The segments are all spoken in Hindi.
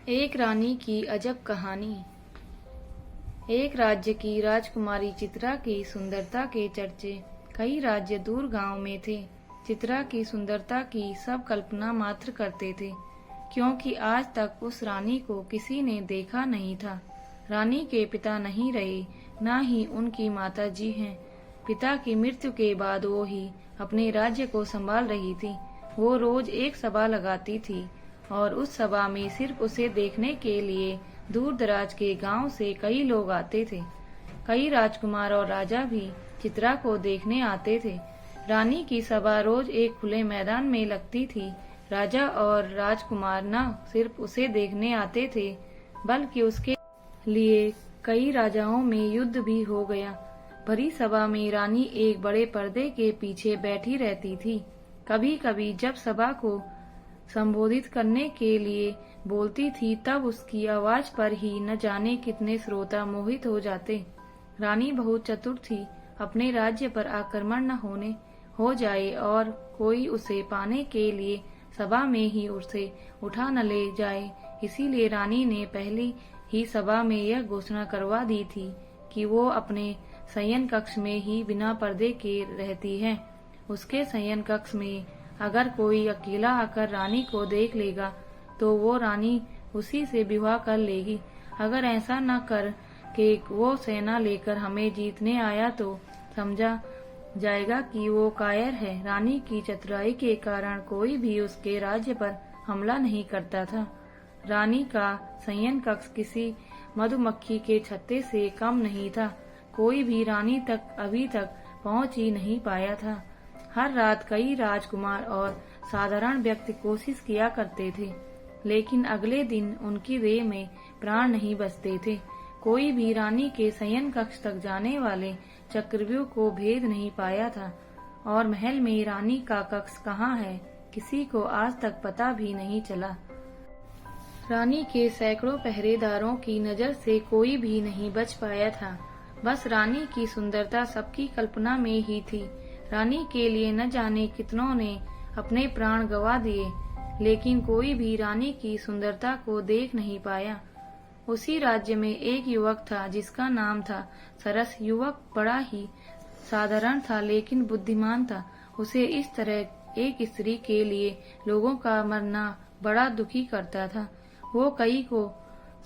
एक रानी की अजब कहानी। एक राज्य की राजकुमारी चित्रा की सुंदरता के चर्चे कई राज्य दूर गांव में थे। चित्रा की सुंदरता की सब कल्पना मात्र करते थे, क्योंकि आज तक उस रानी को किसी ने देखा नहीं था। रानी के पिता नहीं रहे, न ही उनकी माता जी हैं। पिता की मृत्यु के बाद वो ही अपने राज्य को संभाल रही थी। वो रोज एक सभा लगाती थी और उस सभा में सिर्फ उसे देखने के लिए दूर दराज के गांव से कई लोग आते थे। कई राजकुमार और राजा भी चित्रा को देखने आते थे। रानी की सभा रोज एक खुले मैदान में लगती थी। राजा और राजकुमार न सिर्फ उसे देखने आते थे, बल्कि उसके लिए कई राजाओं में युद्ध भी हो गया। भरी सभा में रानी एक बड़े पर्दे के पीछे बैठी रहती थी। कभी कभी जब सभा को संबोधित करने के लिए बोलती थी, तब उसकी आवाज पर ही न जाने कितने श्रोता मोहित हो जाते। रानी बहुत चतुर थी। अपने राज्य पर आक्रमण न होने हो जाए और कोई उसे पाने के लिए सभा में ही उसे उठा न ले जाए, इसीलिए रानी ने पहले ही सभा में यह घोषणा करवा दी थी कि वो अपने शयन कक्ष में ही बिना पर्दे के रहती है। उसके शयन कक्ष में अगर कोई अकेला आकर रानी को देख लेगा तो वो रानी उसी से विवाह कर लेगी। अगर ऐसा न कर के वो सेना लेकर हमें जीतने आया तो समझा जाएगा कि वो कायर है। रानी की चतुराई के कारण कोई भी उसके राज्य पर हमला नहीं करता था। रानी का शयन कक्ष किसी मधुमक्खी के छत्ते से कम नहीं था। कोई भी रानी तक अभी तक पहुंच ही नहीं पाया था। हर रात कई राजकुमार और साधारण व्यक्ति कोशिश किया करते थे, लेकिन अगले दिन उनकी देह में प्राण नहीं बचते थे। कोई भी रानी के शयन कक्ष तक जाने वाले चक्रव्यूह को भेद नहीं पाया था, और महल में रानी का कक्ष कहाँ है, किसी को आज तक पता भी नहीं चला। रानी के सैकड़ों पहरेदारों की नजर से कोई भी नहीं बच पाया था। बस रानी की सुंदरता सबकी कल्पना में ही थी। रानी के लिए न जाने कितनों ने अपने प्राण गंवा दिए, लेकिन कोई भी रानी की सुंदरता को देख नहीं पाया। उसी राज्य में एक युवक था जिसका नाम था सरस। युवक बड़ा ही साधारण था, लेकिन बुद्धिमान था। उसे इस तरह एक स्त्री के लिए लोगों का मरना बड़ा दुखी करता था। वो कई को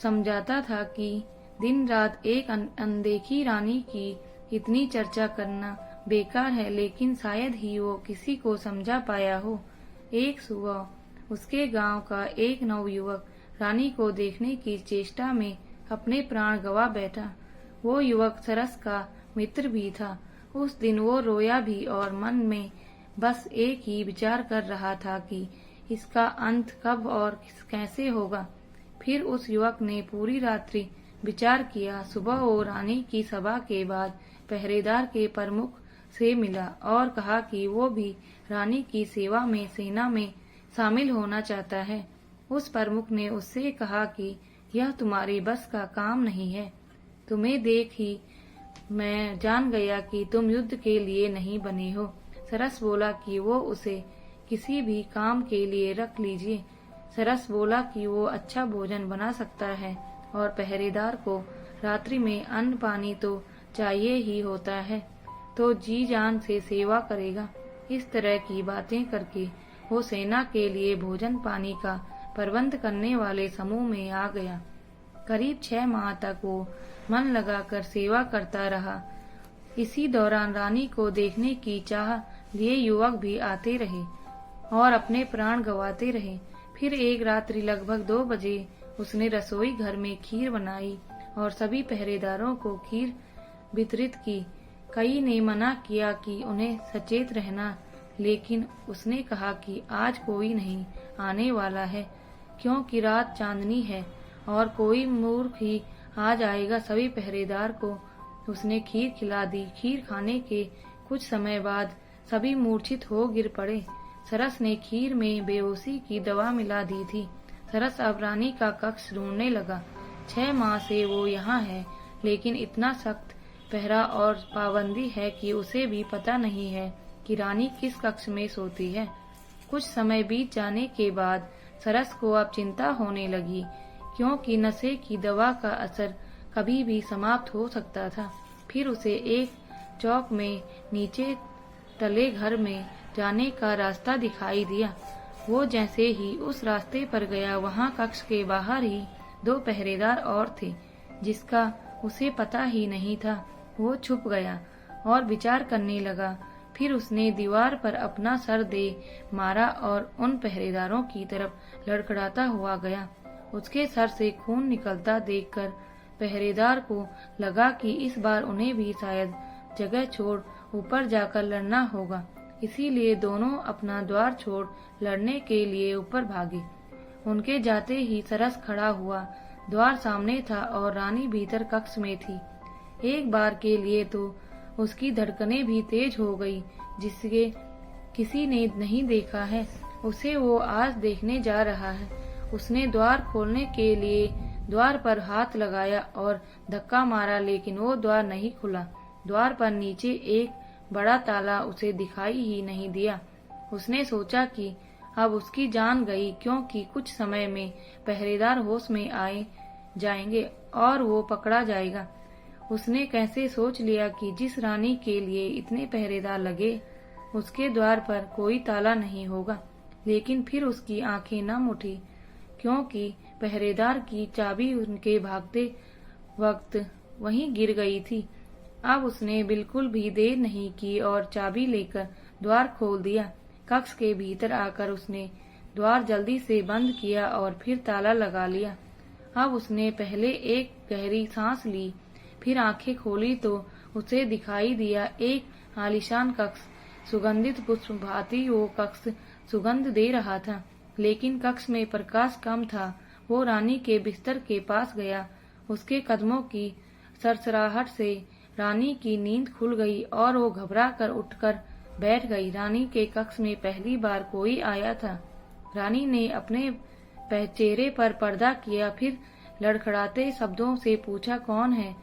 समझाता था कि दिन रात एक अनदेखी रानी की इतनी चर्चा करना बेकार है, लेकिन शायद ही वो किसी को समझा पाया हो। एक सुबह उसके गांव का एक नवयुवक रानी को देखने की चेष्टा में अपने प्राण गंवा बैठा। वो युवक सरस का मित्र भी था। उस दिन वो रोया भी और मन में बस एक ही विचार कर रहा था कि इसका अंत कब और कैसे होगा। फिर उस युवक ने पूरी रात्रि विचार किया। सुबह वो रानी की सभा के बाद पहरेदार के प्रमुख से मिला और कहा कि वो भी रानी की सेवा में सेना में शामिल होना चाहता है। उस प्रमुख ने उससे कहा कि यह तुम्हारी बस का काम नहीं है। तुम्हें देख ही मैं जान गया कि तुम युद्ध के लिए नहीं बने हो। सरस बोला कि वो उसे किसी भी काम के लिए रख लीजिए। सरस बोला कि वो अच्छा भोजन बना सकता है और पहरेदार को रात्रि में अन्न पानी तो चाहिए ही होता है, तो जी जान से सेवा करेगा। इस तरह की बातें करके वो सेना के लिए भोजन पानी का प्रबंध करने वाले समूह में आ गया। करीब 6 माह तक वो मन लगाकर सेवा करता रहा। इसी दौरान रानी को देखने की चाह लिए युवक भी आते रहे और अपने प्राण गंवाते रहे। फिर एक रात्रि लगभग 2 बजे उसने रसोई घर में खीर बनाई और सभी पहरेदारों को खीर वितरित की। कई ने मना किया कि उन्हें सचेत रहना, लेकिन उसने कहा कि आज कोई नहीं आने वाला है, क्योंकि रात चांदनी है और कोई मूर्ख ही आ जाएगा। सभी पहरेदार को उसने खीर खिला दी। खीर खाने के कुछ समय बाद सभी मूर्छित हो गिर पड़े। सरस ने खीर में बेहोशी की दवा मिला दी थी। सरस अब रानी का कक्ष ढूंढने लगा। 6 माह से वो यहाँ है, लेकिन इतना सख्त पहरा और पाबंदी है कि उसे भी पता नहीं है कि रानी किस कक्ष में सोती है। कुछ समय बीत जाने के बाद सरस को अब चिंता होने लगी क्योंकि नशे की दवा का असर कभी भी समाप्त हो सकता था। फिर उसे एक चौक में नीचे तले घर में जाने का रास्ता दिखाई दिया। वो जैसे ही उस रास्ते पर गया, वहाँ कक्ष के बाहर ही 2 पहरेदार और थे, जिसका उसे पता ही नहीं था। वो छुप गया और विचार करने लगा। फिर उसने दीवार पर अपना सर दे मारा और उन पहरेदारों की तरफ लड़खड़ाता हुआ गया। उसके सर से खून निकलता देखकर पहरेदार को लगा कि इस बार उन्हें भी शायद जगह छोड़ ऊपर जाकर लड़ना होगा। इसीलिए दोनों अपना द्वार छोड़ लड़ने के लिए ऊपर भागे। उनके जाते ही सरस खड़ा हुआ। द्वार सामने था और रानी भीतर कक्ष में थी। एक बार के लिए तो उसकी धड़कनें भी तेज हो गई, जिसके किसी ने नहीं देखा है। उसे वो आज देखने जा रहा है। उसने द्वार खोलने के लिए द्वार पर हाथ लगाया और धक्का मारा, लेकिन वो द्वार नहीं खुला। द्वार पर नीचे एक बड़ा ताला उसे दिखाई ही नहीं दिया। उसने सोचा कि अब उसकी जान गई, क्योंकि कुछ समय में पहरेदार होश में आए जाएंगे और वो पकड़ा जाएगा। उसने कैसे सोच लिया कि जिस रानी के लिए इतने पहरेदार लगे, उसके द्वार पर कोई ताला नहीं होगा। लेकिन फिर उसकी आंखें नम उठी, क्योंकि पहरेदार की चाबी उनके भागते वक्त वहीं गिर गई थी। अब उसने बिल्कुल भी देर नहीं की और चाबी लेकर द्वार खोल दिया। कक्ष के भीतर आकर उसने द्वार जल्दी से बंद किया और फिर ताला लगा लिया। अब उसने पहले एक गहरी सांस ली, फिर आंखें खोली तो उसे दिखाई दिया एक आलीशान कक्ष। सुगंधित पुष्प भांति वो कक्ष सुगंध दे रहा था, लेकिन कक्ष में प्रकाश कम था। वो रानी के बिस्तर के पास गया। उसके कदमों की सरसराहट से रानी की नींद खुल गई और वो घबरा कर उठकर बैठ गई। रानी के कक्ष में पहली बार कोई आया था। रानी ने अपने चेहरे पर पर्दा किया, फिर लड़खड़ाते शब्दों से पूछा, कौन है?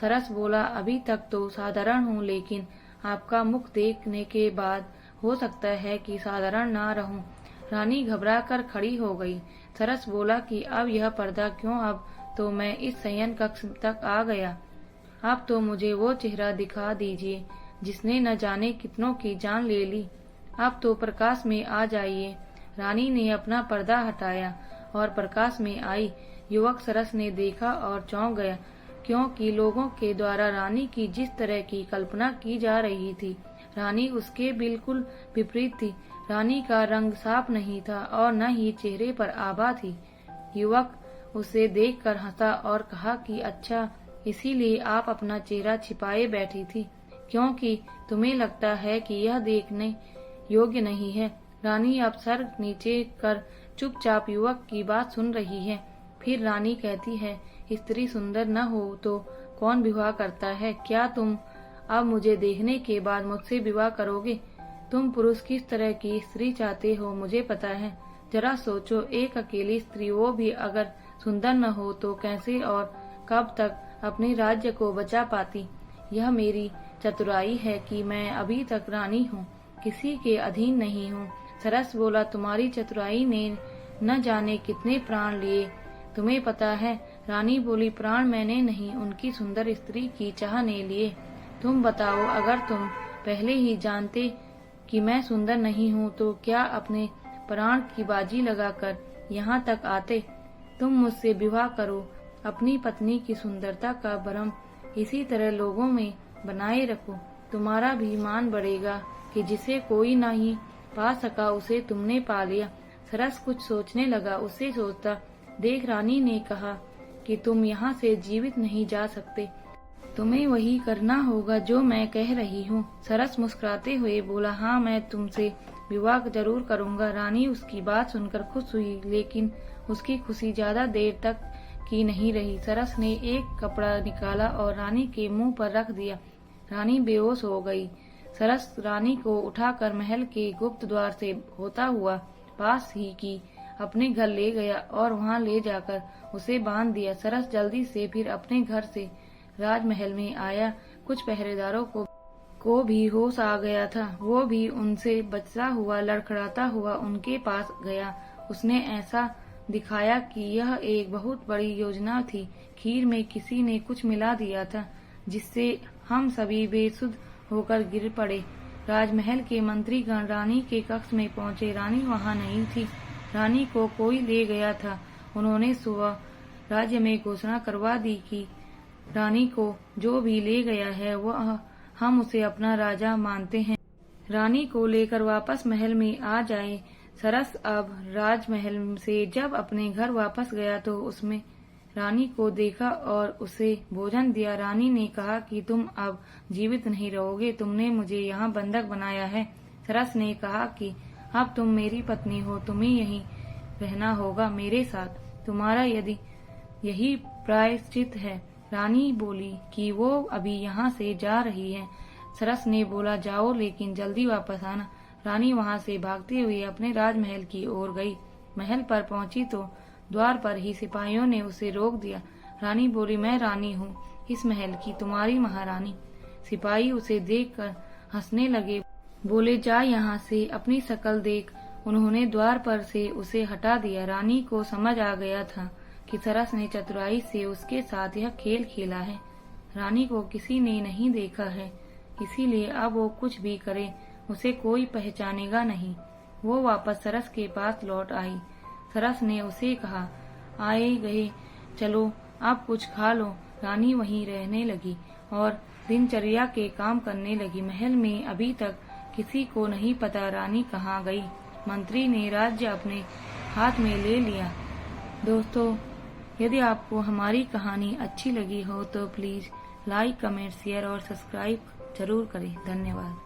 सरस बोला, अभी तक तो साधारण हूँ, लेकिन आपका मुख देखने के बाद हो सकता है कि साधारण ना रहूं। रानी घबरा कर खड़ी हो गई। सरस बोला कि अब यह पर्दा क्यों? अब तो मैं इस शयन कक्ष तक आ गया। अब तो मुझे वो चेहरा दिखा दीजिए जिसने न जाने कितनों की जान ले ली। अब तो प्रकाश में आ जाइए। रानी ने अपना पर्दा हटाया और प्रकाश में आई। युवक सरस ने देखा और चौंक गया, क्योंकि लोगों के द्वारा रानी की जिस तरह की कल्पना की जा रही थी, रानी उसके बिल्कुल विपरीत थी। रानी का रंग साफ नहीं था और न ही चेहरे पर आभा थी। युवक उसे देखकर हंसा और कहा कि अच्छा, इसीलिए आप अपना चेहरा छिपाए बैठी थी, क्योंकि तुम्हें लगता है कि यह देखने योग्य नहीं है। रानी अब सर नीचे कर चुपचाप युवक की बात सुन रही है। फिर रानी कहती है, स्त्री सुंदर न हो तो कौन विवाह करता है? क्या तुम अब मुझे देखने के बाद मुझसे विवाह करोगे? तुम पुरुष किस तरह की स्त्री चाहते हो मुझे पता है। जरा सोचो, एक अकेली स्त्री, वो भी अगर सुंदर न हो तो कैसे और कब तक अपने राज्य को बचा पाती? यह मेरी चतुराई है कि मैं अभी तक रानी हूँ, किसी के अधीन नहीं हूँ। सरस बोला, तुम्हारी चतुराई ने न जाने कितने प्राण लिए, तुम्हें पता है? रानी बोली, प्राण मैंने नहीं, उनकी सुंदर स्त्री की चाह ने लिए। तुम बताओ, अगर तुम पहले ही जानते कि मैं सुंदर नहीं हूँ तो क्या अपने प्राण की बाजी लगाकर यहाँ तक आते? तुम मुझसे विवाह करो, अपनी पत्नी की सुंदरता का भ्रम इसी तरह लोगों में बनाए रखो। तुम्हारा भी मान बढ़ेगा कि जिसे कोई नहीं पा सका उसे तुमने पा लिया। सरस कुछ सोचने लगा। उसे सोचता देख रानी ने कहा कि तुम यहाँ से जीवित नहीं जा सकते, तुम्हें वही करना होगा जो मैं कह रही हूँ। सरस मुस्कुराते हुए बोला, हाँ, मैं तुमसे विवाह जरूर करूँगा। रानी उसकी बात सुनकर खुश हुई, लेकिन उसकी खुशी ज्यादा देर तक की नहीं रही। सरस ने एक कपड़ा निकाला और रानी के मुंह पर रख दिया। रानी बेहोश हो गई। सरस रानी को उठाकर महल के गुप्त द्वार से होता हुआ पास ही की अपने घर ले गया और वहां ले जाकर उसे बांध दिया। सरस जल्दी से फिर अपने घर से राजमहल में आया। कुछ पहरेदारों को भी होश आ गया था। वो भी उनसे बचता हुआ लड़खड़ाता हुआ उनके पास गया। उसने ऐसा दिखाया कि यह एक बहुत बड़ी योजना थी। खीर में किसी ने कुछ मिला दिया था, जिससे हम सभी बेसुध होकर गिर पड़े। राजमहल के मंत्रीगण रानी के कक्ष में पहुंचे। रानी वहां नहीं थी। रानी को कोई ले गया था। उन्होंने सुबह राज्य में घोषणा करवा दी कि रानी को जो भी ले गया है वह हम उसे अपना राजा मानते हैं। रानी को लेकर वापस महल में आ जाए। सरस अब राजमहल से जब अपने घर वापस गया तो उसमें रानी को देखा और उसे भोजन दिया। रानी ने कहा कि तुम अब जीवित नहीं रहोगे, तुमने मुझे यहाँ बंधक बनाया है। सरस ने कहा कि अब तुम मेरी पत्नी हो, तुम्हें यहीं रहना होगा मेरे साथ, तुम्हारा यदि यही प्रायश्चित है। रानी बोली कि वो अभी यहाँ से जा रही है। सरस ने बोला जाओ, लेकिन जल्दी वापस आना। रानी वहाँ से भागते हुए अपने राजमहल की ओर गई। महल पर पहुंची तो द्वार पर ही सिपाहियों ने उसे रोक दिया। रानी बोली मैं रानी हूँ इस महल की, तुम्हारी महारानी। सिपाही उसे देखकर हंसने लगे, बोले जा यहाँ से, अपनी शकल देख। उन्होंने द्वार पर से उसे हटा दिया। रानी को समझ आ गया था कि सरस ने चतुराई से उसके साथ यह खेल खेला है। रानी को किसी ने नहीं देखा है, इसीलिए अब वो कुछ भी करे उसे कोई पहचानेगा नहीं। वो वापस सरस के पास लौट आई। सरस ने उसे कहा आए गए चलो अब कुछ खा लो। रानी वहीं रहने लगी और दिनचर्या के काम करने लगी। महल में अभी तक किसी को नहीं पता रानी कहाँ गई। मंत्री ने राज्य अपने हाथ में ले लिया। दोस्तों, यदि आपको हमारी कहानी अच्छी लगी हो तो प्लीज लाइक, कमेंट, शेयर और सब्सक्राइब जरूर करें। धन्यवाद।